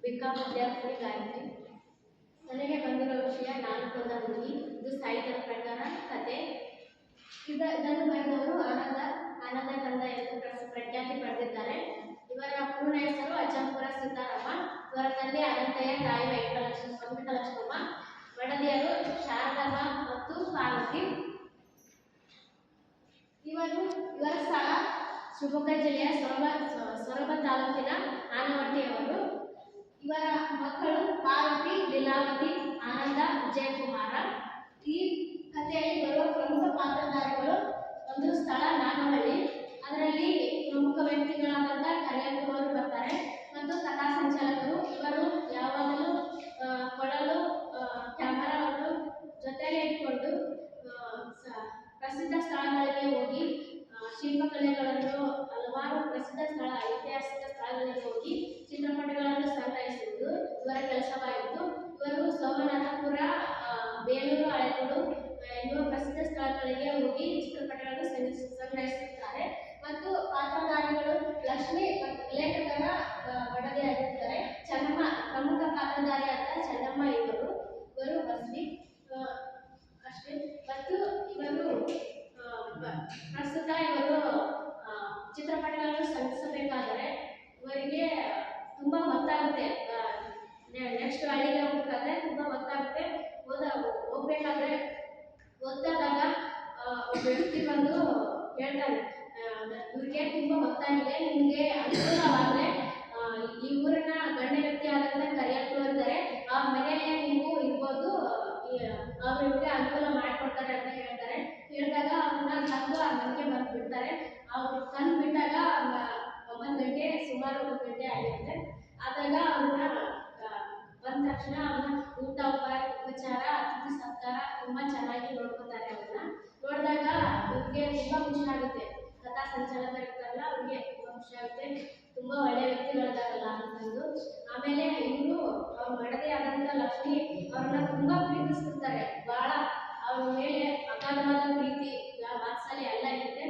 BCom ವಿದ್ಯಾರ್ಥಿ ಗಾಯತ್ರಿ. ನನಗೆ ಬಂದಿರೋ ವಿಷಯ ನಾಲ್ಕುದ ಹುಡುಗಿ. ಇದು ಸಾಹಿತ್ಯದ ಪ್ರಕಾರ ಕತೆ. ಇದನ್ನು ಬರೆದವರು ಆನಂದ ಕಂದ ಎಂದು ಪ್ರಖ್ಯಾತಿ ಪಡೆದಿದ್ದಾರೆ. ಇವರ ಪೂರ್ಣ ಹೆಸರು ಅಜ್ಜಂಪುರ ಸೀತಾರಾಮ. ಇವರ ತಂದೆ ಅನಂತಯ್ಯ, ತಾಯಿ ವೆಂಕಟಲಕ್ಷ್ಮಮ್ಮ. ಮಡದಿಯರು ಶಾರದಮ್ಮ ಮತ್ತು ಪಾರ್ವತಿ. ಇವರ ಸ್ಥಳ ಶಿವಮೊಗ್ಗ ಜಿಲ್ಲೆಯ ಸೊರಬ ತಾಲೂಕಿನ ಆನವಟ್ಟಿಯವರು. ಇವರ ಮಕ್ಕಳು ಪಾರ್ವತಿ, ಲೀಲಾವತಿ, ಆನಂದ, ವಿಜಯಕುಮಾರ. ಈ ಕಥೆಯಲ್ಲಿ ಬರುವ ಪ್ರಮುಖ ಪಾತ್ರಧಾರಿಗಳು ಒಂದು ಸ್ಥಳ ನಾಗವಳ್ಳಿ. ಅದರಲ್ಲಿ ಪ್ರಮುಖ ವ್ಯಕ್ತಿಗಳಾದಂಥ ಕರಿಯಪ್ಪವರು ಬರ್ತಾರೆ ಮತ್ತು ಕಥಾ ಸಂಚಾಲಕರು. ಇವರು ಯಾವಾಗಲೂ ಕೊಡಲು ಕ್ಯಾಮರಾವನ್ನು ಜೊತೆಗೆ ಇಟ್ಕೊಂಡು ಪ್ರಸಿದ್ಧ ಸ್ಥಳಗಳಿಗೆ ಹೋಗಿ ಶಿಲ್ಪಕಲೆಗಳನ್ನು, ಹಲವಾರು ಪ್ರಸಿದ್ಧ ಐತಿಹಾಸಿಕ ಸ್ಥಳಗಳಿಗೆ ಹೋಗಿ ಚಿತ್ರಪಟಗಳನ್ನು ಸಂಗ್ರಹಿಸುವುದು ಇವರ ಕೆಲಸವಾಗಿತ್ತು. ಇವರು ಸೋಮನಾಥಪುರ, ಬೇಲೂರು, ಹಳೆಬೀಡು ಎನ್ನುವ ಪ್ರಸಿದ್ಧ ಸ್ಥಳಗಳಿಗೆ ಹೋಗಿ ಚಿತ್ರಪಟಗಳನ್ನು ಸಂಗ್ರಹಿಸುತ್ತಾರೆ. ಮತ್ತು ಪಾತ್ರಧಾರಿಗಳು ಲಕ್ಷ್ಮಿ ಮತ್ತು ಲೇಖಕರ ಮಡದಿಯಾಗಿರ್ತಾರೆ. ಚೆನ್ನಮ್ಮ ಪ್ರಮುಖ ಪಾತ್ರಧಾರಿಯಾದ ಚೆನ್ನಮ್ಮ ಇವರು ಬಸ್ವಿ ಅಷ್ಟೇ. ಮತ್ತು ಇವರು ಪ್ರಸ್ತುತ ಚಿತ್ರಪಟಗಳನ್ನು ಸಂಗ್ರಹಿಸಬೇಕಾದರೆ ಇವರಿಗೆ ತುಂಬ ಹೊತ್ತಾಗುತ್ತೆ. ನೆಕ್ಸ್ಟ್ ಹಳ್ಳಿಗೆ ಹೋಗ್ಬೇಕಾದ್ರೆ ತುಂಬ ಹೊತ್ತಾಗುತ್ತೆ. ಹೋಗ್ಬೇಕಾದ್ರೆ ಓದ್ತಾದಾಗ ವ್ಯಕ್ತಿ ಬಂದು ಹೇಳ್ತಾನೆ, ಇವ್ರಿಗೆ ತುಂಬ ಹೊತ್ತಾಗಿದೆ, ನಿಮಗೆ ಅನುಕೂಲವಾದರೆ ಈ ಊರಿನ ಗಣ್ಯ ವ್ಯಕ್ತಿ ಆದಂಥ ಕರಿಯಪ್ಪನವರಿದ್ದಾರೆ, ಆ ಮನೆಯಲ್ಲೇ ನೀವು ಇರ್ಬೋದು, ಅವರು ಇವ್ರಿಗೆ ಅನುಕೂಲ ಮಾಡಿಕೊಡ್ತಾರೆ ಅಂತ ಹೇಳ್ತಾರೆ. ಹೇಳಿದಾಗ ಅವ್ರನ್ನ ತಂದು ಆ ಮನೆಗೆ ಬಂದು ಬಿಡ್ತಾರೆ. ಅವ್ರು ತಂದು ಬಿಟ್ಟಾಗ 9 ಗಂಟೆ, ಸುಮಾರು 9 ಗಂಟೆ ಆಗಿರುತ್ತೆ. ಆದಾಗ ಅವ್ರನ್ನ ಬಂದ ತಕ್ಷಣ ಅವ್ರನ್ನ ಊಟ, ಉಪಚಾರ, ಅತಿಥಿ ಸತ್ಕಾರ ತುಂಬ ಚೆನ್ನಾಗಿ ನೋಡ್ಕೋತಾರೆ. ಅವ್ರನ್ನ ನೋಡಿದಾಗ ಇವ್ರಿಗೆ ತುಂಬ ಖುಷಿ ಆಗುತ್ತೆ. ಕಥಾ ಸಂಚಾಲಕ ಇರ್ತಾರಲ್ಲ, ಅವ್ರಿಗೆ ತುಂಬ ಖುಷಿ ಆಗುತ್ತೆ, ತುಂಬ ಒಳ್ಳೆಯ ವ್ಯಕ್ತಿಗಳಿದಾರಲ್ಲ ಅಂತಂದು. ಆಮೇಲೆ ಇವರು ಅವ್ರ ಮಡದಿ ಆದಂಥ ಲಕ್ಷ್ಮಿ ಅವ್ರನ್ನ ತುಂಬ ಪ್ರೀತಿಸ್ತಿರ್ತಾರೆ. ಭಾಳ ಅವ್ರ ಮೇಲೆ ಅಗಾಧವಾದ ಪ್ರೀತಿ, ವಾತ್ಸಲ್ಯ ಎಲ್ಲ ಇರುತ್ತೆ.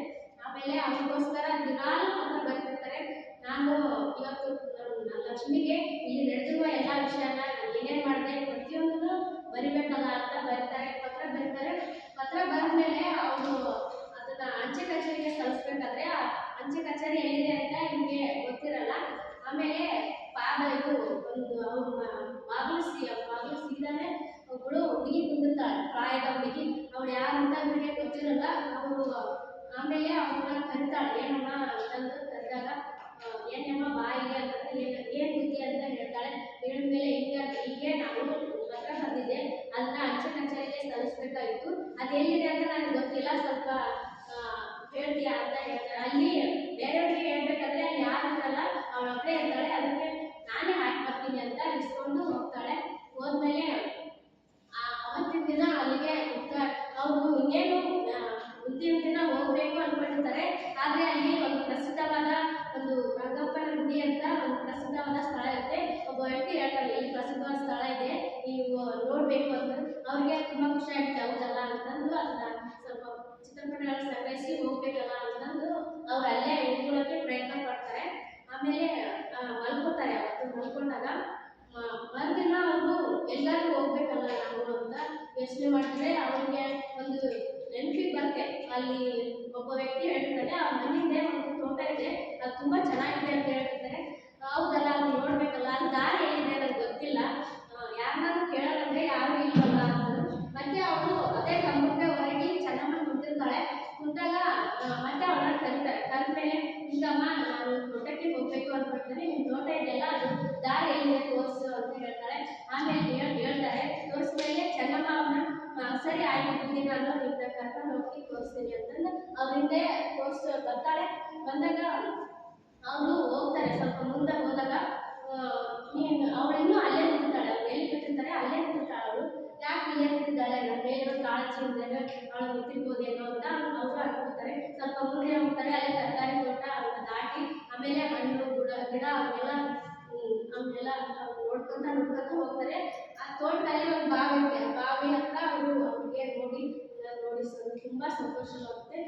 ಆಮೇಲೆ ಅವ್ರಿಗೋಸ್ಕರ ದಿನಾಲು ಪತ್ರ ಬರೆದಿರ್ತಾರೆ. ನಾನು ಇವತ್ತು ಲಕ್ಷ್ಮಿಗೆ ಇಲ್ಲಿ ನಡೆದಿರುವ ಎಲ್ಲ ವಿಷಯನ ಏನೇನು ಮಾಡಿದೆ ಪ್ರತಿಯೊಂದನ್ನು ಬರಿಬೇಕಲ್ಲ ಅಂತ ಬರೀತಾರೆ. ಪತ್ರ ಬರೀತಾರೆ. ಪತ್ರ ಬರೆದ್ಮೇಲೆ ಅವರು ಅದನ್ನ ಅಂಚೆ ಕಚೇರಿಗೆ ಸಲ್ಲಿಸ್ಬೇಕಾದ್ರೆ ಆ ಅಂಚೆ ಕಚೇರಿ ಎಲ್ಲಿದೆ ಅಂತ ನಿಮಗೆ ಗೊತ್ತಿರಲ್ಲ. ಆಮೇಲೆ ಒಂದು ಅವ್ರ ಬಾಗಿಲು ಸಿಗದಾನೆ ಒಬ್ಬಳು ಹುಡುಗಿ ಕುಂದಿರ್ತಾಳೆ, ಪ್ರಾಯದ ಹುಡುಗಿ. ಅವಳು ಯಾರಂತ ಇವ್ರಿಗೆ ಗೊತ್ತಿರಲ್ಲ. ಅವರು ಆಮೇಲೆ ಅವ್ರನ್ನ ಕರಿತಾಳೆ, ಏನಮ್ಮ ಅಂತಂದು ಕರೆದಾಗ, ಏನಮ್ಮ ಬಾಯಿಗೆ ಅಂತಂದ್ರೆ ಏನು ಬುದ್ಧಿ ಅಂತ ಹೇಳ್ತಾಳೆ. ಹೇಳಿದ್ಮೇಲೆ ಹೀಗೆ ನಾನು ಪತ್ರ ಬಂದಿದ್ದೆ, ಅದನ್ನ ಅಂಚೆ ಕಚೇರಿಗೆ ಸಲ್ಲಿಸ್ಬೇಕಾಗಿತ್ತು, ಅದು ಎಲ್ಲಿದೆ ಅಂತ ನನಗೆ ಗೊತ್ತಿಲ್ಲ, ಸ್ವಲ್ಪ ಹೇಳ್ತೀಯಾ ಅಂತ ಹೇಳ್ತಾಳೆ. ಅಲ್ಲಿ ಬೇರೆಯವ್ರಿಗೆ ಹೇಳ್ಬೇಕಾದ್ರೆ ಅಲ್ಲಿ ಯಾರು ಇರಲ್ಲ, ಅವಳ ಒಬ್ಬಳೇ ಇರ್ತಾಳೆ. ಅದಕ್ಕೆ ನಾನೇ ಹಾಕಿ ಬರ್ತೀನಿ ಅಂತ ಇಸ್ಕೊಂಡು ಹೋಗ್ತಾಳೆ. ಹೋದ್ಮೇಲೆ ಅವತ್ತಿನ ದಿನ ಅಲ್ಲಿಗೆ ಅವರು ಇನ್ನೇನು ಮುಂದಿನ ದಿನ ಹೋಗ್ಬೇಕು ಅಂದ್ಕೊಂಡಿರ್ತಾರೆ. ಆದರೆ ಅಲ್ಲಿ ಒಂದು ಪ್ರಸಿದ್ಧವಾದ ಒಂದು ರಂಗಪ್ಪನ ಗುಡಿ ಅಂತ ಒಂದು ಪ್ರಸಿದ್ಧವಾದ ಸ್ಥಳ ಇರುತ್ತೆ. ಒಬ್ಬ ವ್ಯಕ್ತಿ ಹೇಳ್ತಾರೆ, ಇಲ್ಲಿ ಪ್ರಸಿದ್ಧವಾದ ಸ್ಥಳ ಇದೆ, ನೀವು ನೋಡಬೇಕು ಅಂತ. ಅವ್ರಿಗೆ ತುಂಬ ಖುಷಿ ಆಗುತ್ತೆ. ಹೌದಲ್ಲ ಅಂತಂದು ಅದನ್ನ ಸ್ವಲ್ಪ ಚಿತ್ರಪಟಗಳನ್ನು ಸಂಗ್ರಹಿಸಿ ಹೋಗ್ಬೇಕಲ್ಲ ಅಂತಂದು ಅವ್ರು ಅಲ್ಲೇ ಉಳ್ಕೊಳ್ಳೋಕ್ಕೆ ಪ್ರಯತ್ನ ಪಡ್ತಾರೆ. ಆಮೇಲೆ ಮಲ್ಕೋತಾರೆ. ಅವತ್ತು ಮಲ್ಕೊಂಡಾಗ ಮರುದಿನ ಅವರು ಎಲ್ಲರೂ ಹೋಗ್ಬೇಕಲ್ಲ ನಾವು ಅಂತ ಯೋಚನೆ ಮಾಡ್ತಾರೆ. ಅವ್ರಿಗೆ ಒಂದು ನೆನಪಿಗೆ ಬರುತ್ತೆ. ಅಲ್ಲಿ ಒಬ್ಬ ವ್ಯಕ್ತಿ ಹೇಳ್ತಿರ್ತಾರೆ, ಆ ಮನೆಯಿಂದ ಒಂದು ತೋಟ ಇದೆ, ಅದು ತುಂಬ ಚೆನ್ನಾಗಿದೆ ಅಂತ ಹೇಳ್ತಿರ್ತಾರೆ. ಹೌದಲ್ಲ, ಅದು ನೋಡ್ಬೇಕಲ್ಲ, ಅದು ದಾರಿ ಏನಿದೆ ನನಗೆ ಗೊತ್ತಿಲ್ಲ, ಯಾರನ್ನಾದ್ರೂ ಕೇಳೋದಂದ್ರೆ ಯಾರು ಇಲ್ಲವಲ್ಲ ಅಂತಂದು ಮತ್ತೆ ಅವರು ಅದೇ ಕಂಬಕ್ಕೆ ಹೊರಗೆ ಚೆನ್ನಮ್ಮ ಕುಂತಿರ್ತಾಳೆ. ಕುಂತಾಗ ಮತ್ತೆ ಅವಳನ್ನ ಕರೀತಾರೆ. ಕರೆದ್ಮೇಲೆ, ಹಿಂಗಮ್ಮ ನಾನು ತೋಟಕ್ಕೆ ಹೋಗ್ಬೇಕು ಅನ್ಕೊಳ್ತೀನಿ, ನಿಮ್ಮ ತೋಟ ಇದೆಯಲ್ಲ, ಅದು ದಾರಿ ಎಲ್ಲಿದೆ ತೋರಿಸು ಅಂತ ಹೇಳ್ತಾಳೆ. ಆಮೇಲೆ ಹೇಳ್ತಾರೆ. ತೋರಿಸ್ಮೇಲೆ ಚೆನ್ನಮ್ಮ ಅವ್ರನ್ನ ಸರಿ ಆಯ್ತು ಬಿಡಿ, ನಾನು ನಿಮ್ಮನ್ನ ಕರ್ಕೊಂಡು ಹೋಗಿ ತೋರಿಸ್ತೀನಿ ಅಂತಂದು ಅವರಿಂದ ಬರ್ತಾಳೆ. ಬಂದಾಗ ಅವರು ಹೋಗ್ತಾರೆ. ಸ್ವಲ್ಪ ಮುಂದೆ ಹೋದಾಗ ಅವಳಿನ್ನೂ ಅಲ್ಲೇ ನಿಂತಿರ್ತಾಳೆ. ಅವ್ರು ಎಲ್ಲಿ ಬಿಟ್ಟಿರ್ತಾರೆ ಅಲ್ಲೇ ನಿಂತಿರ್ತಾಳೆ. ಅವಳು ಯಾಕೆ ಇಲ್ಲೇ ನಿಂತಿದ್ದಾಳೆ, ನನ್ನ ಮೇಲಿರೋ ಕಾಳಜಿ ಇದ್ದಾಗ ಅವಳು ನಿಂತಿರ್ಬೋದೇನೋ ಅಂತ ಅವರು ಅನ್ಕೋತಾರೆ. ಸ್ವಲ್ಪ ಮುಂದೆ ಹೋಗ್ತಾರೆ. ಅಲ್ಲೇ ತರಕಾರಿ ತೋಟ ಅವನ್ನ ದಾಟಿ ಆಮೇಲೆ ಹಣ್ಣು ಗಿಡ ಅವನ್ನೆಲ್ಲ ನೋಡ್ಕೊಂತ ಹೋಗ್ತಾರೆ. ಆ ತೋಟದಲ್ಲಿ ಒಂದು ಬಾವಿ ಇದೆ. ಆ ಬಾವಿ ಹತ್ರ ಅವ್ರಿಗೆ ನೋಡಿ ತುಂಬ ಸಂತೋಷವಾಗುತ್ತೆ.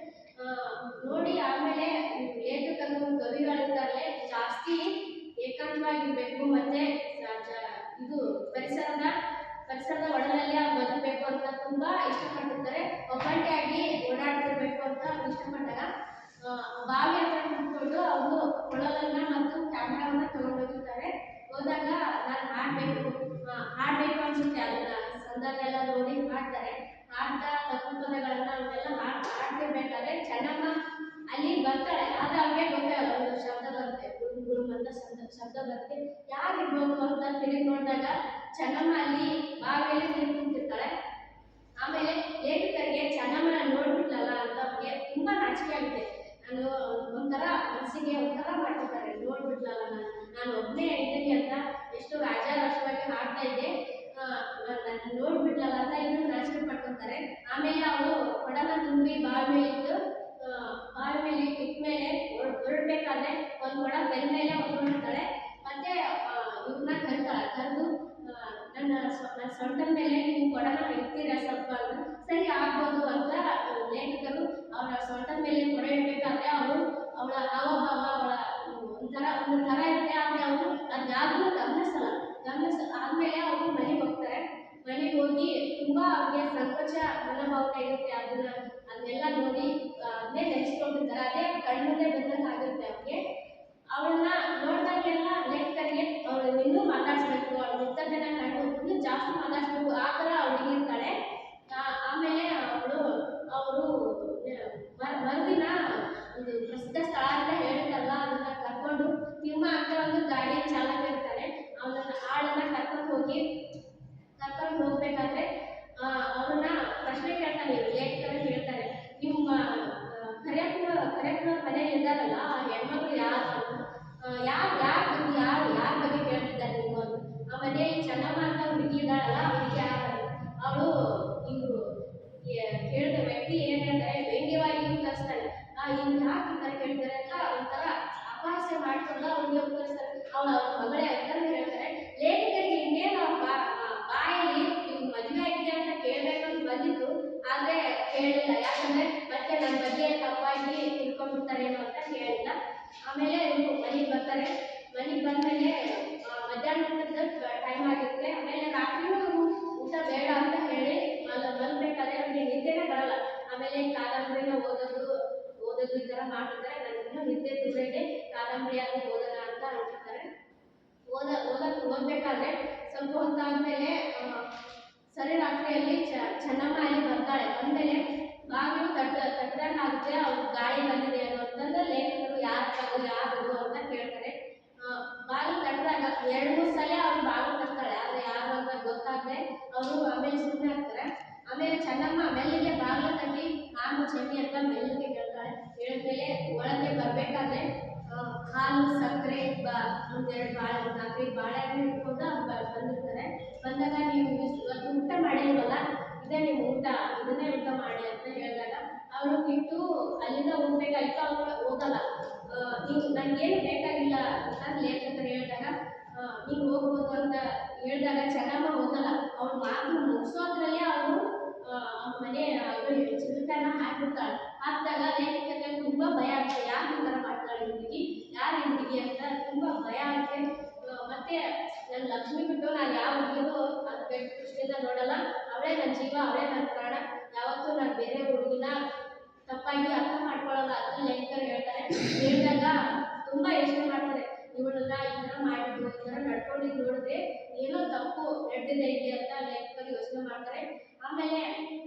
ನೋಡಿ ಆಮೇಲೆ ಲೇಖಕರು, ಕವಿಗಳಿರ್ತಾರೆ, ಜಾಸ್ತಿ ಏಕಾಂತವಾಗಿರ್ಬೇಕು, ಬಾವಿ ಹತ್ರ ನಿಂತ್ಕೊಂಡು ಅವರು ಕೊಳಲನ್ನ ಮತ್ತು ಕ್ಯಾಮ್ರಾವನ್ನ ತಗೊಂಡೋಗಿರ್ತಾರೆ. ಹೋದಾಗ ನಾನು ಹಾಡ್ಬೇಕು ಅನ್ಸುತ್ತೆ, ಅದನ್ನ ಸಂದರ್ಭ ಎಲ್ಲ ನೋಡಿ ಹಾಡ್ತಾರೆ. ಹಾಡ್ತಾ ತಪ್ಪು ಪದಗಳನ್ನ ಅವನ್ನೆಲ್ಲ ಹಾಡ್ತಿರ್ಬೇಕಾದ್ರೆ ಚೆನ್ನಮ್ಮ ಅಲ್ಲಿ ಬರ್ತಾಳೆ. ಆದ್ರೆ ಅವ್ರಿಗೆ ಗೊತ್ತಾಗಲ್ಲ, ಒಂದು ಶಬ್ದ ಬರುತ್ತೆ, ಗುರುಮ್ ಗುರುಮ್ ಅಂತ ಶಬ್ದ ಬರುತ್ತೆ. ಯಾರಿರ್ಬೋದು ಅಂತ ತಿರುಗಿ ನೋಡಿದಾಗ ಚೆನ್ನಮ್ಮ ಅಲ್ಲಿ ಬಾವಿಯಲ್ಲಿ ನಿಂತಿರ್ತಾಳೆ. ಆಮೇಲೆ ಲೇಖಕರಿಗೆ ಚೆನ್ನಮ್ಮನ ನೋಡ್ಬಿಟ್ಲಲ್ಲ ಅಂತ ಅವ್ರಿಗೆ ತುಂಬಾ ನಾಚಿಕೆ ಆಗುತ್ತೆ. ನಾನು ಒಂಥರ ಮನಸ್ಸಿಗೆ ಒಂಥರ ಮಾಡ್ಕೊತಾರೆ, ನೋಡ್ಬಿಟ್ಲಲ್ಲ ನಾನು ಒಬ್ಬನೇ ಇದ್ದೀನಿ ಅಂತ ಎಷ್ಟು ರಾಜಾರಾಷ್ಟ್ರವಾಗಿ ಹಾಡ್ತಾ ಇದ್ದೆ, ನಾನು ನೋಡ್ಬಿಟ್ಲಲ್ಲ ಅಂತ ಇನ್ನೂ ನಾಚಿಕೆ ಪಡ್ಕೊತಾರೆ. ಆಮೇಲೆ ಅವಳು ಕೊಡನ ತುಂಬಿ ಬಾವಿ ಮೇಲೆ ಇಟ್ಟು ಬಾವಿ ಮೇಲೆ ಇಟ್ಮೇಲೆ ಹೊರಡ್ಬೇಕಾದ್ರೆ ಒಂದು ಕೊಡ ಬೆನ್ನ ಮೇಲೆ ಹೊತ್ಕೊಂಡಿರ್ತಾಳೆ. ಮತ್ತೆ ಇವ್ರನ್ನ ಕರೆದು ನನ್ನ ಸೊಂಟದ ಮೇಲೆ ನೀವು ಕೊಡನ ಇಡ್ತೀರಾ ಸ್ವಲ್ಪ ಅಂತ. ಸರಿ ಆಗ್ಬೋದು ಅಂತ ಲೇಖಕರು ಅವರ ಸೊಂಟದ ಮೇಲೆ ಕೊಡ ಇಡಬೇಕಾದ್ರೆ ಅವಳ ಹಾವಭಾವ ಅವಳ ಒಂದು ಥರ ಇರುತ್ತೆ. ಆದರೆ ಅವರು ಅದ್ಯಾವುದೂ ಗಮನಿಸಲ್ಲ. ಆದಮೇಲೆ ಅವರು ಮನೆಗೆ ಹೋಗ್ತಾರೆ. ಮನೆಗೆ ಹೋಗಿ ತುಂಬ ಅವ್ರಿಗೆ ಸಂಕೋಚ ಮನೋಭಾವನೆ ಇರುತ್ತೆ. ಅದನ್ನೆಲ್ಲ ನೋಡಿ ಅದನ್ನೇ ನೆನೆಸ್ಕೊಂಡಿರ್ತಾರೆ. ಅದೇ ಕಣ್ಮುಂದೆ ಬಂದಂಗೆ ಆಗುತ್ತೆ ಅವ್ರಿಗೆ. ಅವಳನ್ನ ನೋಡಿದಾಗೆಲ್ಲ ಲೇಖಕರಿಗೆ ಅವಳು ಇನ್ನೂ ಮಾತಾಡಿಸ್ಬೇಕು, ಅವಳು ಮುಗ್ಧತೆನ ಕಂಡು ಇನ್ನೂ ಜಾಸ್ತಿ ಮಾತಾಡಿಸ್ಬೇಕು, ಆ ಥರ ಅವಳಿಗೆ ಇರ್ತಾಳೆ. ಆಮೇಲೆ ಅವರು ಮರುದಿನ ಒಂದು ಪ್ರಸಿದ್ಧ ಸ್ಥಳ ಅಂತ ಹೇಳಿದ್ರಲ್ಲ, ಅದನ್ನ ಕರ್ಕೊಂಡು ತಿಮ್ಮ ಅಂತ ಒಂದು ಗಾಡಿ ಚಾಲಕ ಇರ್ತಾನೆ. ಆಳನ್ನ ಕರ್ಕೊಂಡು ಹೋಗ್ಬೇಕಾದ್ರೆ ಅವ್ರನ್ನ ಪ್ರಶ್ನೆ ಕೇಳ್ತಾನೆ. ಲೇಖಕರು ಹೇಳ್ತಾರೆ, ನಿಮ್ಮ ಕರೆಯಪ್ಪನವ್ರ ಮನೆಯಲ್ಲಿ ಇದ್ದಾರಲ್ಲ, ಆ ಹೆಣ್ಮಕ್ಳು ಯಾರ ಬಗ್ಗೆ ಕೇಳ್ತಿದ್ದಾರೆ ನೀವು ಅದು? ಆ ಮನೆಯಲ್ಲಿ ಚೆನ್ನಮ್ಮ ಅಂತ ಹುಡುಗಿ ಇದ್ದಾಳಲ್ಲ, ಹುಡುಗಿ ಯಾರು? ಅವಳು ಇವರು ಕೇಳಿದ ವ್ಯಕ್ತಿ ಏನ್ ಹೇಳ್ತಾರೆ, ವ್ಯಂಗ್ಯವಾಗಿ ಉತ್ತರಿಸ್ತಾಳೆ. ಇವ್ರು ಯಾಕೆ ಈ ಥರ ಕೇಳ್ತಾರೆ ಅಂತ ಒಂಥರ ಅಪಹಾಸ್ಯ ಮಾಡ್ಕೊಂಡು ಅವ್ರಿಗೆ ಉತ್ತರಿಸ್ತಾರೆ. ಅವಳ ಮಗಳೇ ಅಂತ ಹೇಳ್ತಾರೆ. ಲೇಖಕರಿಗೆ ಇನ್ನೇನು ಬಾಯಲ್ಲಿ ಮದುವೆ ಆಗಿದೆ ಅಂತ ಕೇಳಬೇಕಂತ ಬಂದಿತ್ತು, ಆದರೆ ಕೇಳಿಲ್ಲ. ಯಾಕಂದ್ರೆ ಮತ್ತೆ ನನ್ನ ಬಗ್ಗೆ ತಪ್ಪಾಗಿ ತಿಳ್ಕೊಂಡ್ಬಿಡ್ತಾರೇನೋ ಅಂತ ಕೇಳಿಲ್ಲ. ಆಮೇಲೆ ಇವರು ಮನೆಗೆ ಬರ್ತಾರೆ. ಮನೆಗೆ ಬಂದಮೇಲೆ ಮಧ್ಯಾಹ್ನದ ಟೈಮ್ ಆಗಿರುತ್ತೆ. ಆಮೇಲೆ ರಾತ್ರಿನೂ ಊಟ ಬೇಡ ಅಂತ ಹೇಳಿ ಮಲ್ಬೇಕಾದ್ರೆ ಅವ್ರಿಗೆ ನಿದ್ದೆನೇ ಬರಲ್ಲ. ಆಮೇಲೆ ಕಾದಂಬರಿನ ಓದೋದು ಈ ಥರ ಮಾಡ್ತಿರ್ತಾರೆ. ನನಗಿನ್ನೂ ನಿದ್ದೆ ದೂರ ಇದೆ, ಕಾದಂಬರಿ ಆಗಿ ಓದೋಣ ಅಂತ ಅಂತಿರ್ತಾರೆ. ಓದಬೇಕಾದ್ರೆ ಸ್ವಲ್ಪ ಹೊತ್ತಾದ್ಮೇಲೆ ಸರಿ ರಾತ್ರಿಯಲ್ಲಿ ಚೆನ್ನಮ್ಮ ಅಲ್ಲಿ ಬರ್ತಾಳೆ. ಬಂದಮೇಲೆ ಬಾಗಿಲು ತಟ್ಟದಂಗೆ ಆಗುತ್ತೆ. ಅವ್ರು ಗಾಳಿ ಬಂದಿದೆ ಅನ್ನೋಂಥದ್ದು ಲೇಖಕರು ಯಾರು ಅಂತ ಕೇಳ್ತಾರೆ. ಬಾಗಿಲು ತಟ್ಟದಾಗ 2-3 ಸಲ ಅವ್ರು ಬಾಗಿಲು ತರ್ತಾಳೆ, ಆದರೆ ಯಾರು ಅಂತ ಗೊತ್ತಾಗದೆ ಅವರು ಆಮೇಲೆ ಸುಮ್ಮನೆ ಆಗ್ತಾರೆ. ಆಮೇಲೆ ಚೆನ್ನಮ್ಮ ಮೆಲ್ಲಿಗೆ ಬಾಗಿಲು ತಟ್ಟಿ ನಾನು ಚೆನ್ನಿ ಅಂತ ಮೆಲ್ಲಿಗೆ ಹೇಳ್ತಾಳೆ. ಹೇಳಿದ್ಮೇಲೆ ಒಳಗೆ ಬರಬೇಕಾದ್ರೆ ಹಾಲು, ಸಕ್ಕರೆ, ಒಂದೆರಡು ನಾಲ್ಕೈದು ಬಾಳೆಹಣ್ಣು ಇಟ್ಕೊಂಡು ಬಂದಿರ್ತಾರೆ. ಬಂದಾಗ ನೀವು ಇವತ್ತು ಊಟ ಮಾಡಿಲ್ವಲ್ಲ, ಇದೇ ನಿಮ್ಮ ಊಟ, ಇದನ್ನೇ ಊಟ ಮಾಡಿ ಅಂತ ಹೇಳಿದಾಗ ಅವರು ಬಿಟ್ಟು ಅಲ್ಲಿಂದ ಹೋಗ್ಬೇಕಾಯ್ತು. ಅವ್ರು ಹೋಗಲ್ಲ. ನೀವು ನನಗೇನು ಬೇಕಾಗಿಲ್ಲ ಅಂತ ಲೇಖಕರು ಹೇಳಿದಾಗ ನೀವು ಹೋಗ್ಬೋದು ಅಂತ ಹೇಳಿದಾಗ ಚೆನ್ನಮ್ಮ ಹೋಗಲ್ಲ. ಅವ್ರು ಮಾತು ಮುಗಿಸೋದ್ರಲ್ಲೇ ಅವರು ಮನೆ ಚಿತ್ರಕನ ಹಾಕಿದಾಗ ಲೇಖಕರಿಗೆ ತುಂಬ ಭಯ ಆಗುತ್ತೆ. ಯಾರು ಈ ಥರ ಮಾಡ್ತಾಳೆ ಹುಡುಗಿ, ಯಾರು ಈ ಹುಡುಗಿ ಅಂತ ತುಂಬ ಭಯ ಆಗುತ್ತೆ. ಮತ್ತೆ ನನ್ನ ಲಕ್ಷ್ಮಿ ಬಿಟ್ಟು ನಾನು ಯಾವ ಹುಡುಗಿನೂ ಅದು ಕೆಟ್ಟ ದೃಷ್ಟಿಯಿಂದ ನೋಡಲ್ಲ, ಅವಳೇ ನನ್ನ ಜೀವ, ಅವಳೇ ನನ್ನ ಪ್ರಾಣ, ಯಾವತ್ತೂ ನಾನು ಬೇರೆ ಹುಡುಗಿನ ತಪ್ಪಾಗಿ ಅರ್ಥ ಮಾಡ್ಕೊಳ್ಳಲ್ಲ ಅಂತ ಲೇಖಕರು ಹೇಳ್ತಾರೆ. ಹೇಳಿದಾಗ ತುಂಬ ಯೋಚನೆ ಮಾಡ್ತಾರೆ, ಇವಳನ್ನ ಈ ಥರ ಮಾಡಿದ್ರು, ಈ ಥರ ನಡ್ಕೊಂಡಿದ್ದು ನೋಡಿದ್ರೆ ಏನೋ ತಪ್ಪು ನಡೆದಿದೆ ಇಲ್ಲಿ ಅಂತ ಲೇಖಕರು ಯೋಚನೆ ಮಾಡ್ತಾರೆ. ಆಮೇಲೆ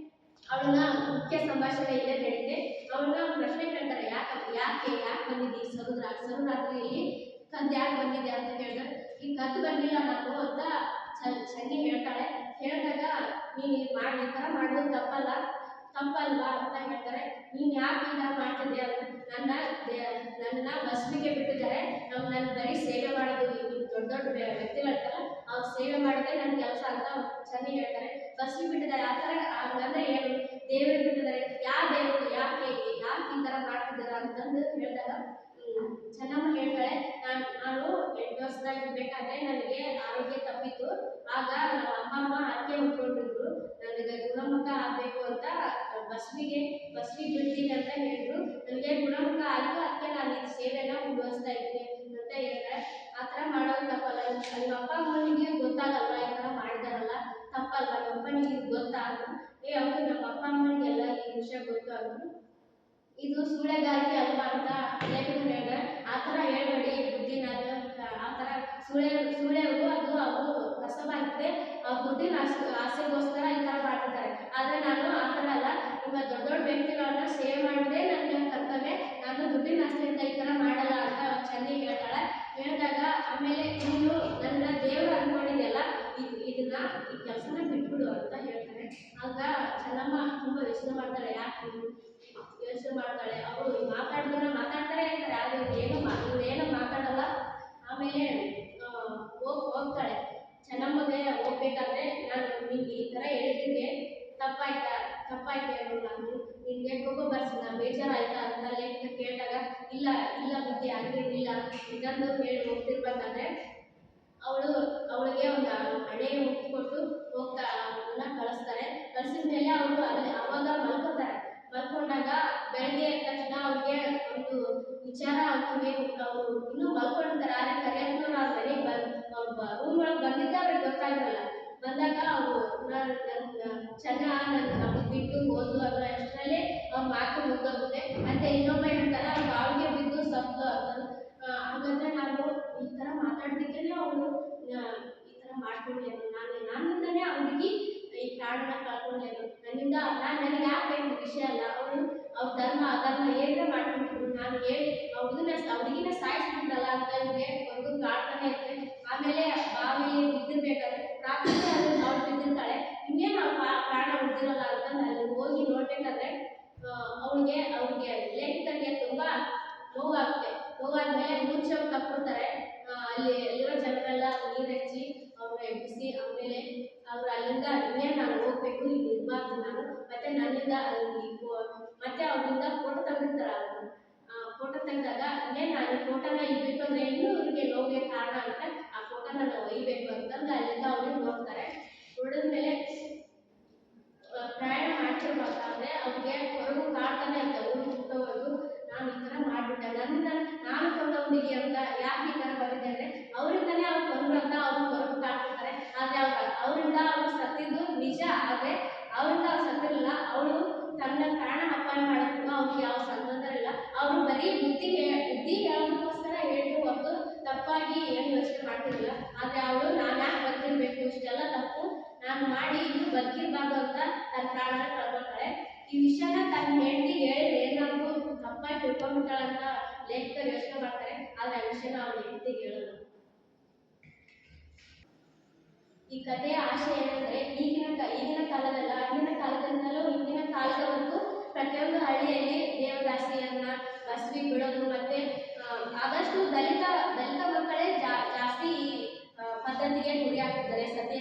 ಅವಳನ್ನ ಮುಖ್ಯ ಸಂಭಾಷಣೆ ಇಲ್ಲೇ ನಡೀತೆ. ಅವಳನ್ನ ಪ್ರಶ್ನೆ ಕೇಳ್ತಾರೆ, ಯಾಕೆ ಬಂದಿದ್ದಿ ಸರುರಾತ್ರಿಯಲ್ಲಿ ಕದ್ದು ಯಾಕೆ ಬಂದಿದೆ ಅಂತ ಹೇಳಿದ್ರೆ, ಈ ಕದ್ದು ಬಂದಿಲ್ಲ ನಾನು ಅಂತ ಸನ್ನಿ ಹೇಳ್ತಾಳೆ. ಹೇಳಿದಾಗ ನೀನು ಈ ಥರ ಮಾಡೋದು ತಪ್ಪಲ್ವಾ ಅಂತ ಹೇಳ್ತಾರೆ. ನೀನು ಯಾಕೆ ಈ ಥರ ಮಾಡ್ತಿದ್ದೆ ಅಂತ, ನನ್ನನ್ನು ಬಸ್ಸಿಗೆ ಬಿಟ್ಟಿದ್ದಾರೆ, ನನ್ನ ಬರೀ ಸೇವೆ ಮಾಡೋದು, ದೊಡ್ಡ ವ್ಯಕ್ತಿಗಳಿರ್ತಾರಲ್ಲ ಅವ್ರು ಸೇವೆ ಮಾಡೋದೇ ನನ್ನ ಕೆಲಸ ಅಂತ ಸನ್ನಿ ಹೇಳ್ತಾರೆ. ಬಸ್ಸಿಗೆ ಬಿಟ್ಟಿದ್ದಾರೆ ಆ ಥರ ಅಂದರೆ ಏನು, ದೇವರು ಬಿಟ್ಟಿದ್ದಾರೆ, ಯಾವ ದೇವರು, ಯಾಕೆ ಈ ಥರ ಮಾಡ್ತಿದ್ದಾರೆ ಅಂತಂದು ಹೇಳಿದಾಗ ಚೆನ್ನಮ್ಮ ಹೇಳ್ತಾಳೆ, ನಾನು 8 ವರ್ಷದಾಗಿರ್ಬೇಕಾದ್ರೆ ನನಗೆ ಆರೋಗ್ಯ ತಪ್ಪಿತ್ತು. ಆಗ ನಮ್ಮ ಅಮ್ಮ ಅಕ್ಕೆ ಉಟ್ಕೊಂಡಿದ್ರು, ನನಗೆ ಗುಣಮುಖ ಆಗಬೇಕು ಅಂತ ಬಸ್ವಿಗೆ ಬಿಡ್ತೀನಿ ಅಂತ ಹೇಳಿದ್ರು. ನನಗೆ ಗುಣಮುಖ ಆಯಿತು, ಅದಕ್ಕೆ ನಾನು ಈ ಸೇವೆನ ಮುಂದುವರಿಸ್ತಾ ಇದ್ದೀನಿ ಅಂತ ಹೇಳ್ತಾರೆ. ಆ ಥರ ಮಾಡೋದು ತಪ್ಪಲ್ಲ. ನಿಮ್ಮ ಅಪ್ಪ ಅಮ್ಮನಿಗೆ ಗೊತ್ತಾಗಲ್ವ ಈ ಥರ ಮಾಡಿದಾರಲ್ಲ, ತಪ್ಪಲ್ವ? ನಿಮ್ಮ ಅಪ್ಪನಿಗೆ ಗೊತ್ತಾದ್ರು, ಹೌದು ನಮ್ಮ ಅಪ್ಪ ಅಮ್ಮನಿಗೆಲ್ಲ ಈ ವಿಷಯ ಗೊತ್ತು ಅಂದರು. ಇದು ಸೂಳೆಗಾರಿಕೆ ಅಲ್ವಾ ಅಂತ ಲೇಖಕರು ಹೇಳ್ತಾರೆ. ಆ ಥರ ಹೇಳ್ಬೇಡಿ ದುಡ್ಡಿನ ಆ ಥರ ಸೂಳೆಗೂ ಅದು ಅವರು ಕಸವಾಗುತ್ತೆ. ದುಡ್ಡಿನ ಆಸೆಗೋಸ್ಕರ ಈ ಥರ ಮಾಡ್ತಿರ್ತಾರೆ. ಆದರೆ ನಾನು ಆ ಥರ ಅಲ್ಲ, ನಿಮ್ಮ ದೊಡ್ಡ ದೊಡ್ಡ ವ್ಯಕ್ತಿಗಳನ್ನ ಸೇವೆ ಮಾಡೋದೇ ನನ್ನ ಕರ್ತವ್ಯ. ನಾನು ದುಡ್ಡಿನ ಆಸೆಯಿಂದ ಈ ಥರ ಮಾಡಲ್ಲ ಅಂತ ಚೆನ್ನಾಗಿ ಹೇಳ್ತಾಳೆ. ಹೇಳಿದಾಗ ಆಮೇಲೆ ನೀನು ನನ್ನ ದೇವರು ಅಂದ್ಕೊಂಡಿದೆಯಲ್ಲ, ಇದನ್ನ ಈ ಕೆಲಸನ ಬಿಟ್ಬಿಡು ಅಂತ ಹೇಳ್ತಾರೆ. ಆಗ ಚೆನ್ನಮ್ಮ ತುಂಬ ಯೋಚನೆ ಮಾಡ್ತಾಳೆ, ಯಾಕೆ ಯೋಚನೆ ಮಾಡ್ತಾಳೆ. ಅವರು ಮಾತಾಡ್ತಾರೆ ಇರ್ತಾರೆ, ಆದರೆ ಇವ್ರೇನು ಮಾತಾಡಲ್ಲ. ಆಮೇಲೆ ಹೋಗ್ತಾಳೆ. ಚೆನ್ನಮ್ಮಗೆ ಹೋಗ್ಬೇಕಾದ್ರೆ, ನಾನು ನಿಂಗೆ ಈ ಥರ ಹೇಳಿದ್ದಕ್ಕೆ ತಪ್ಪಾಯ್ತು ನಾನು ನಿನ್ಗೆ ಕೋಪ ಬರ್ಸಿದ, ಬೇಜಾರಾಯ್ತಾ ಅಂತ ಲೇಖಕ ಕೇಳಿದಾಗ, ಇಲ್ಲ ಬುದ್ಧಿ ಆಗಿರಲಿಲ್ಲ ಇದನ್ನು ಹೇಳಿ ಹೋಗ್ತಿರ್ಬೇಕಾದ್ರೆ ಅವಳಿಗೆ ಒಂದು ಹಣೆ ಕೊಟ್ಟು ಅವನ್ನ ಕಳಿಸ್ತಾರೆ. ಕಳಿಸಿದ ಮೇಲೆ ಅವರು ಅವಾಗ ಮಲ್ಕೊಂಡಾಗ ಬೆಳಗ್ಗೆ ಎದ್ದ ತಕ್ಷಣ ಅವ್ರಿಗೆ ಒಂದು ವಿಚಾರ ಆಗ್ತದೆ. ಅವರು ಇನ್ನೂ ಮಲ್ಕೊಂಡಿರ್ತಾರೆ, ಆದರೆ ಕರೆಯಪ್ಪನವ್ರು ಅವ್ರ ಮನೆಗೆ ಅವ್ರ ರೂಮ್ ಒಳಗೆ ಬಂದಿದ್ದ ಅವ್ರಿಗೆ ಗೊತ್ತಾಗಿರಲ್ಲ. ಬಂದಾಗ ಅವರು ನಮಗೆ ಬಿಟ್ಟು ಹೋದ್ಲು ಅನ್ನೋ ಅಷ್ಟರಲ್ಲೇ ಅವ್ರ ಮಾತು ಮುಗ್ದೋಗುತ್ತೆ. ಮತ್ತೆ ಇನ್ನೊಬ್ಬ ಹೇಳ್ತಾರೆ, ಅವ್ರು ಬಾವಿಗೆ ಬಿದ್ದು ಸತ್ತು ಅಂತ. ಹಾಗಾದ್ರೆ ನಾನು ಈ ಥರ ಮಾತಾಡ್ತಿದ್ದೇನೆ, ಅವಳು ಈ ಥರ ಮಾಡ್ಕೊಳ್ಳೇನು, ನನ್ನಿಂದನೇ ಆ ಹುಡುಗಿ ಈ ಪ್ರಾಣನ ಕಳ್ಕೊಳ್ಳೇನು, ನನಗೆ ಯಾಕೆ ಬೇಕು ವಿಷಯ ಅಲ್ಲ. ಅವ್ರ ಧರ್ಮ ಏನೇ ಮಾಡ್ಕೊಂಡಿದ್ರು, ನಾನು ಹೇಳಿ ಹುಡುಗಿನ ಸಾಯಿಸ್ಬಿಟ್ರಲ್ಲ ಅಂತ ಇವ್ರಿಗೆ ಒಂದು ಕಾಡ್ತಾನೆ ಇರುತ್ತೆ. ಆಮೇಲೆ ಬಾವಿಲಿ ಬಿದ್ದಿರ್ಬೇಕಾದ್ರೆ ರಾತ್ರಿ ಅವಳು ಬಿದ್ದಿರ್ತಾಳೆ. ಇನ್ನೇನು ಪ್ರಾಣ ಉಳಿದಿರಲ್ಲ ಅಂತ ಅಲ್ಲಿ ಹೋಗಿ ನೋಡ್ಬೇಕಾದ್ರೆ ಅವ್ರಿಗೆ ಲೇಖಕರಿಗೆ ತುಂಬ ನೋವಾಗುತ್ತೆ. ನೋವಾದ್ಮೇಲೆ ಮುಂಚೆ ತಪ್ಪಿಡ್ತಾರೆ. ಅಲ್ಲಿರೋ ಜನರೆಲ್ಲ ನೀರು ಹಚ್ಚಿ ಅವ್ರನ್ನ ಎಬ್ಬಿಸಿ, ಆಮೇಲೆ ಅವ್ರು ಅಲ್ಲಿಂದ ಇನ್ನೇನು ನಾನು ಹೋಗ್ಬೇಕು, ಇಲ್ಲಿ ಇರಬಾರ್ದು ನಾನು, ಮತ್ತೆ ನನ್ನಿಂದ ಮತ್ತೆ ಅವ್ರಿಂದ ಫೋಟೋ ತೆಗೆದಿರ್ತಾರೆ. ಫೋಟೋ ತೆಗೆದಾಗ ಇನ್ನೇನು ನಾನು ಫೋಟೋನ ಇಡಬೇಕು ಅಂದರೆ ಇನ್ನೂ ಇವ್ರಿಗೆ ನೋವಿಗೆ ಕಾರಣ ಅಂತ ಆ ಫೋಟೋನ ನಾವು ಒಯ್ಯಬೇಕು ಅಂತಂದು ಅಲ್ಲಿಂದ ಅವ್ರಿಗೆ ನೋಡ್ತಾರೆ. ನೋಡಿದ್ಮೇಲೆ ಪ್ರಯಾಣ ಮಾಡ್ತಿರ್ಬೇಕಾದ್ರೆ ಅವ್ರಿಗೆ ಹೊರಗು ಕಾಡ್ತಾನೆ ಇರ್ತವೆ. ಊರು ಮುಟ್ಟೋವರೆಗೂ ನಾನು ಈ ಥರ ಮಾಡಿಬಿಟ್ಟೆ, ನನ್ನಿಂದ ನಾನು ಕೊಂದ ಹುಡುಗಿ ಅಂತ ಯಾಕೆ ಈ ಥರ ಬರುತ್ತೆ ಅಂದರೆ ಅವರಿಂದನೇ ಅವ್ರು ಕೊಂದ್ರು ಅಂತ ಅವ್ರು ಹೊರಗು ಕಾಡ್ತಿರ್ತಾರೆ. ಆದರೆ ಅವರಿಂದ ಅವ್ರು ಸತ್ತಿದ್ದು ನಿಜ, ಆದರೆ ಅವರಿಂದ ಅವ್ರು ಸತ್ತಿರಲಿಲ್ಲ. ಅವಳು ತನ್ನ ಪ್ರಾಣ ಅಪಾಯ ಮಾಡೋಕ್ಕೂ ಅವ್ರಿಗೆ ಯಾವ ಸಂಬಂಧ ಇಲ್ಲ. ಅವರು ಬರೀ ಬುದ್ಧಿ ಹೇಳೋದಕ್ಕೋಸ್ಕರ ಹೇಳಿದ್ರು ಹೊರತು ತಪ್ಪಾಗಿ ಏನು ಯೋಚನೆ ಮಾಡ್ತಿರಲಿಲ್ಲ. ಆದರೆ ಅವಳು ನಾನು ಯಾಕೆ ಬದುಕಿರ್ಬೇಕು, ಇಷ್ಟೆಲ್ಲ ತಪ್ಪು ನಾನು ಮಾಡಿ ಇನ್ನೂ ಬದುಕಿರ್ಬಾರ್ದು ಅಂತ ತನ್ನ ಪ್ರಾಣನ ಕಳ್ಕೊಳ್ತಾಳೆ. ಈ ವಿಷಯನ ತನ್ನ ಹೆಂಡತಿಗೆ ಹೇಳಿದ್ರೆ ಏನಾದರೂ ತಪ್ಪಾಗಿ ತಿಳ್ಕೊಂಡ್ಬಿಟ್ಟಾಳೆ ಅಂತ ಲೇಖಕರು ಯೋಚನೆ ಮಾಡ್ತಾರೆ. ಆದರೆ ಆ ವಿಷಯನ ಅವಳ ಹೆಂಡತಿಗೆ ಹೇಳೋದು. ಈ ಕಥೆಯ ಆಶಯ ಏನಂದರೆ, ಈಗಿನ ಕಾಲದಿಂದಲೂ ಹಿಂದಿನ ಕಾಲದವರೆಗೂ ಪ್ರತಿಯೊಂದು ಹಳ್ಳಿಯಲ್ಲಿ ದೇವದಾಸಿಯನ್ನ ಬಸವಿ ಬಿಡೋದು, ಮತ್ತೆ ಆದಷ್ಟು ದಲಿತ ಮಕ್ಕಳೇ ಜಾಸ್ತಿ ಈ ಪದ್ಧತಿಗೆ ಗುರಿ ಆಗ್ತಿದ್ದಾರೆ. ಸತಿ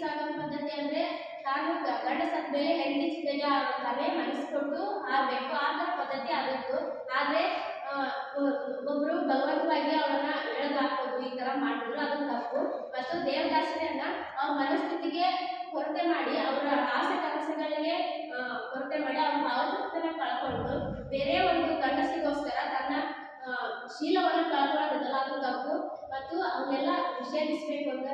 ಸಹಗಮನ ಪದ್ಧತಿ ಅಂದರೆ ತಾನು ಗಂಡ ಸತ್ತ ಮೇಲೆ ಹೆಂಡತಿ ಜೊತೆಗೆ ತಲೆ ಮನಸ್ಕೊಟ್ಟು ಆಡಬೇಕು, ಆ ಥರ ಪದ್ಧತಿ ಆಗಿತ್ತು. ಆದರೆ ಒಬ್ಬರು ಬಲವಂತವಾಗಿ ಅವರನ್ನ ಎಳೆದಾಕೋದು ಈ ಥರ ಮಾಡಿದ್ರು, ಅದು ತಪ್ಪು. ಮತ್ತು ದೇವದಾಸಿಯನ್ನ ಅವ್ರ ಮನಸ್ಥಿತಿಗೆ ಕೊರತೆ ಮಾಡಿ, ಅವರ ಆಸೆ ಕನಸುಗಳಿಗೆ ಕೊರತೆ ಮಾಡಿ ಅವ್ರ ಭಾವತತ್ವನ ಕಳ್ಕೊಂಡು ಬೇರೆ ಒಂದು ಗಂಡಸಿಗೋಸ್ಕರ ತನ್ನ ಶೀಲವನ್ನು ಕಳ್ಕೊಳ್ಳೋದಿಲ್ಲ, ಅದು ತಪ್ಪು. ಮತ್ತು ಅವನ್ನೆಲ್ಲ ನಿಷೇಧಿಸಬೇಕು ಅಂತ